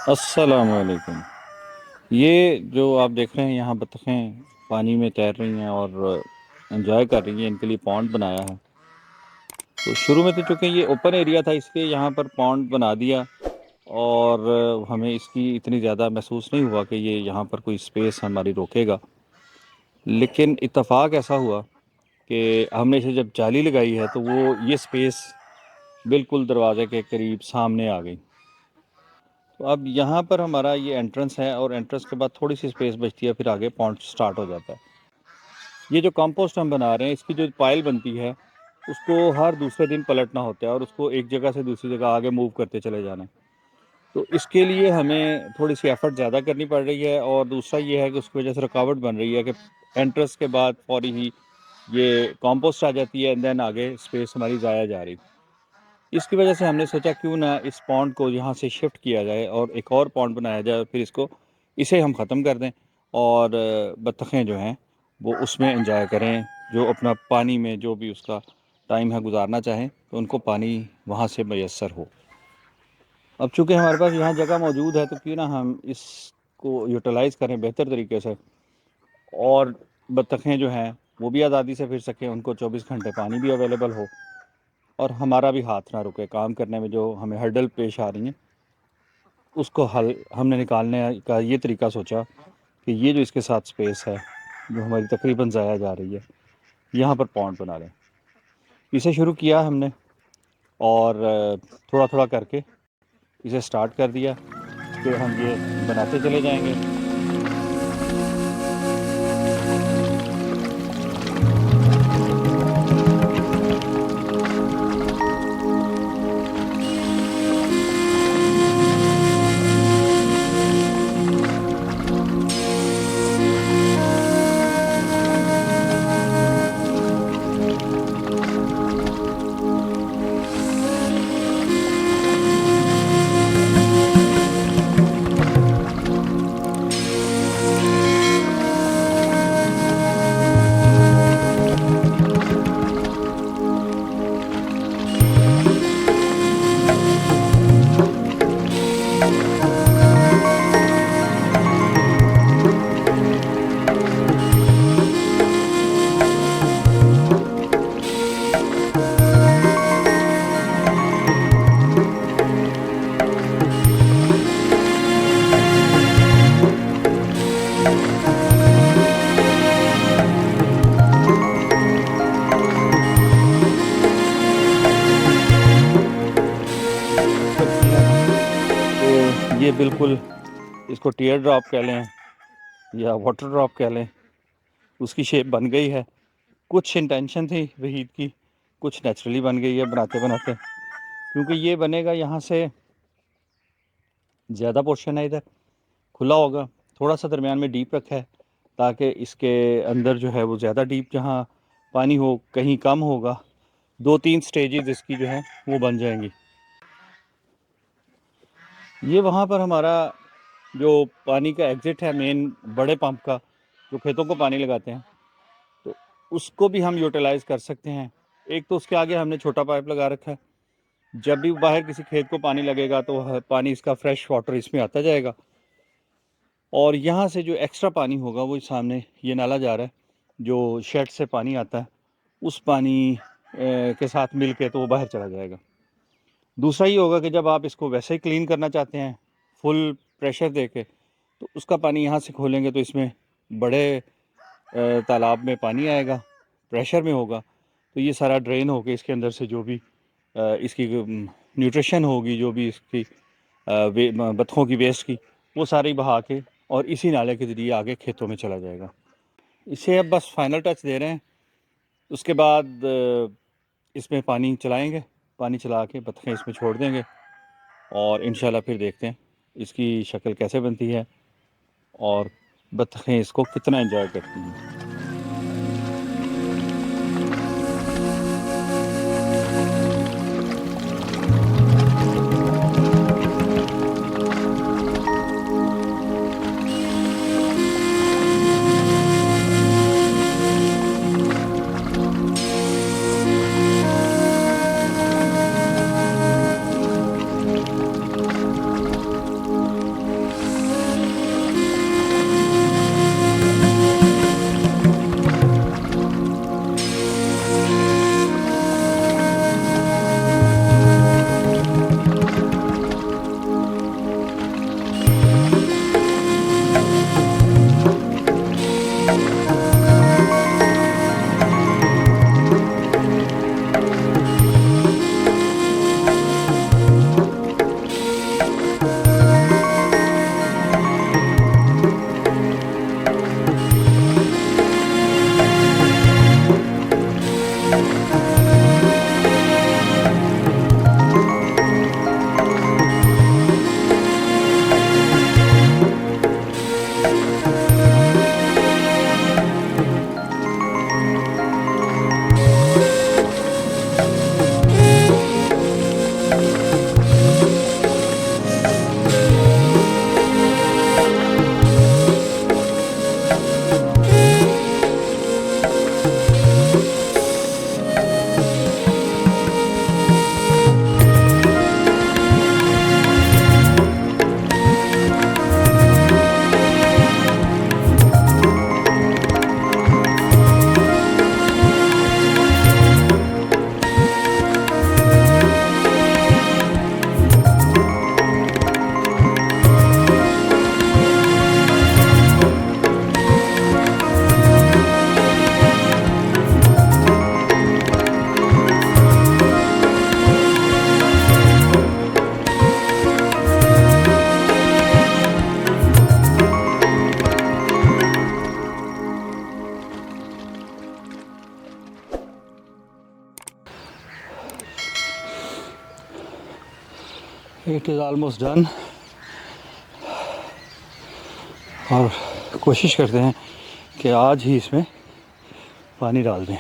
अस्सलामुअलैकुम। ये जो आप देख रहे हैं यहाँ बतखें पानी में तैर रही हैं और एंजॉय कर रही हैं। इनके लिए पॉन्ड बनाया है। तो शुरू में तो चूँकि ये ओपन एरिया था इसलिए यहाँ पर पॉन्ड बना दिया और हमें इसकी इतनी ज़्यादा महसूस नहीं हुआ कि ये यहाँ पर कोई स्पेस हमारी रोकेगा। लेकिन इत्तेफाक ऐसा हुआ कि हमने इसे जब जाली लगाई है तो वो ये स्पेस बिल्कुल दरवाजे के करीब सामने आ गई। तो अब यहाँ पर हमारा ये एंट्रेंस है और एंट्रेंस के बाद थोड़ी सी स्पेस बचती है, फिर आगे पॉन्ड स्टार्ट हो जाता है। ये जो कंपोस्ट हम बना रहे हैं इसकी जो पाइल बनती है उसको हर दूसरे दिन पलटना होता है और उसको एक जगह से दूसरी जगह आगे मूव करते चले जाना है। तो इसके लिए हमें थोड़ी सी एफ़र्ट ज़्यादा करनी पड़ रही है और दूसरा ये है कि उसकी वजह से रुकावट बन रही है कि एंट्रेंस के बाद फौरी ही ये कंपोस्ट आ जाती है एंड देन आगे स्पेस हमारी ज़ाया जा रही। इसकी वजह से हमने सोचा क्यों ना इस पॉन्ड को यहाँ से शिफ्ट किया जाए और एक और पॉन्ड बनाया जाए और फिर इसे हम ख़त्म कर दें और बत्तखें जो हैं वो उसमें एंजॉय करें। जो अपना पानी में जो भी उसका टाइम है गुजारना चाहें तो उनको पानी वहाँ से मैसर हो। अब चूँकि हमारे पास यहाँ जगह मौजूद है तो क्यों ना हम इसको यूटिलाइज़ करें बेहतर तरीके से और बत्तखें जो हैं वो भी आज़ादी से फिर सकें, उनको 24 घंटे पानी भी अवेलेबल हो और हमारा भी हाथ ना रुके काम करने में। जो हमें हर्डल पेश आ रही हैं उसको हल हमने निकालने का ये तरीका सोचा कि ये जो इसके साथ स्पेस है जो हमारी तकरीबन ज़ाया जा रही है, यहाँ पर पॉन्ड बना लें। इसे शुरू किया हमने और थोड़ा थोड़ा करके इसे स्टार्ट कर दिया कि हम ये बनाते चले जाएंगे। करती हैं तो ये बिल्कुल इसको टीयर ड्रॉप कह लें या वाटर ड्रॉप कह लें, उसकी शेप बन गई है। कुछ इंटेंशन थी वहीद की, कुछ नेचुरली बन गई है बनाते बनाते। क्योंकि ये बनेगा यहाँ से ज़्यादा पोर्शन है, इधर खुला होगा, थोड़ा सा दरमियान में डीप रखा है ताकि इसके अंदर जो है वो ज़्यादा डीप जहाँ पानी हो, कहीं कम होगा। 2-3 स्टेजेस इसकी जो है वो बन जाएंगी। ये वहाँ पर हमारा जो पानी का एग्ज़िट है मेन बड़े पंप का, जो खेतों को पानी लगाते हैं, तो उसको भी हम यूटिलाइज़ कर सकते हैं। एक तो उसके आगे हमने छोटा पाइप लगा रखा है, जब भी बाहर किसी खेत को पानी लगेगा तो पानी इसका फ्रेश वाटर इसमें आता जाएगा और यहाँ से जो एक्स्ट्रा पानी होगा वो सामने ये नाला जा रहा है, जो शेड से पानी आता है उस पानी के साथ मिल के तो वो बाहर चला जाएगा। दूसरा ये होगा कि जब आप इसको वैसे ही क्लीन करना चाहते हैं फुल प्रेशर दे के, तो उसका पानी यहाँ से खोलेंगे तो इसमें बड़े तालाब में पानी आएगा, प्रेशर में होगा, तो ये सारा ड्रेन होके इसके अंदर से जो भी इसकी न्यूट्रिशन होगी, जो भी इसकी बतखों की वेस्ट की, वो सारी बहा के और इसी नाले के ज़रिए आगे खेतों में चला जाएगा। इसे अब बस फाइनल टच दे रहे हैं। उसके बाद इसमें पानी चलाएंगे, पानी चला के बतखें इसमें छोड़ देंगे और इंशाल्लाह फिर देखते हैं इसकी शक्ल कैसे बनती है और बतखें इसको कितना एंजॉय करती हैं। इट इज़ ऑलमोस्ट डन और कोशिश करते हैं कि आज ही इसमें पानी डाल दें।